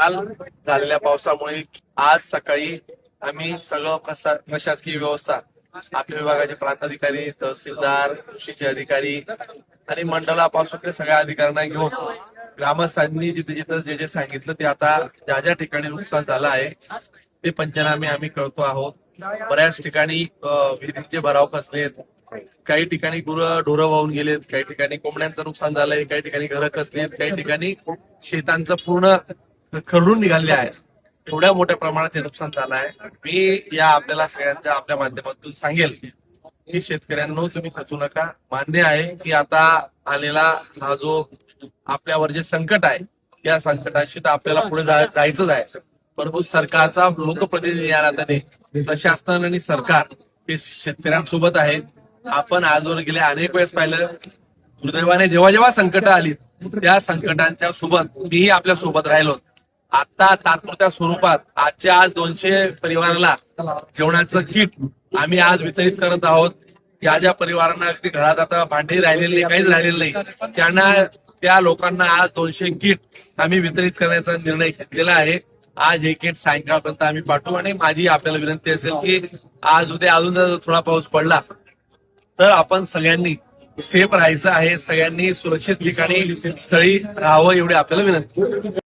काल झालेल्या पावसामुळे आज सकाळी आम्ही सगळं प्रशासकीय व्यवस्था आपल्या विभागाचे प्रांताधिकारी, तहसीलदार, कृषीचे अधिकारी आणि मंडळापासून ते सगळ्या अधिकाऱ्यांना घेऊन ग्रामस्थांनी जिथे जिथे जे जे सांगितलं ते आता ज्या ज्या ठिकाणी नुकसान झालं आहे ते पंचनामे आम्ही करतो आहोत. बऱ्याच ठिकाणी विहिरींचे भराव कसलेत, काही ठिकाणी ढोरं वाहून गेलेत, काही ठिकाणी कोंबड्यांचं नुकसान झालंय, काही ठिकाणी घरं कसलीत, काही ठिकाणी शेतांचं पूर्ण खरडून निघाले आहे. एवढ्या मोठ्या प्रमाणात हे नुकसान झालं आहे. मी या आपल्याला सगळ्यांच्या आपल्या माध्यमातून सांगेल की शेतकऱ्यांनो तुम्ही खचू नका. मान्य आहे की आता आलेला हा जो आपल्यावर जे संकट आहे या संकटाशी तर आपल्याला पुढे जायचंच आहे. परंतु सरकारचा लोकप्रतिनिधी या नात्याने प्रशासन आणि सरकार हे शेतकऱ्यांसोबत आहे. आपण आजवर गेले अनेक वेळेस पाहिलं, दुर्दैवाने जेव्हा जेव्हा संकट आली त्या संकटांच्या सोबत मीही आपल्या सोबत राहिलो. आता तात्पुरत्या स्वरूपात आजच्या आज 200 परिवाराला जेवणाचं किट आम्ही आज वितरित करत आहोत. ज्या ज्या परिवारांना अगदी घरात आता भांडी राहिलेली नाही, काहीच राहिलेलं नाही, त्यांना त्या लोकांना आज 200 किट आम्ही वितरित करण्याचा निर्णय घेतलेला आहे. आज हे किट सायंकाळपर्यंत आम्ही पाठवू आणि माझी आपल्याला विनंती असेल की आज उद्या अजून जर थोडा पाऊस पडला तर आपण सगळ्यांनी सेफ राहायचं आहे, सगळ्यांनी सुरक्षित ठिकाणी स्थळी राहावं एवढी आपल्याला विनंती.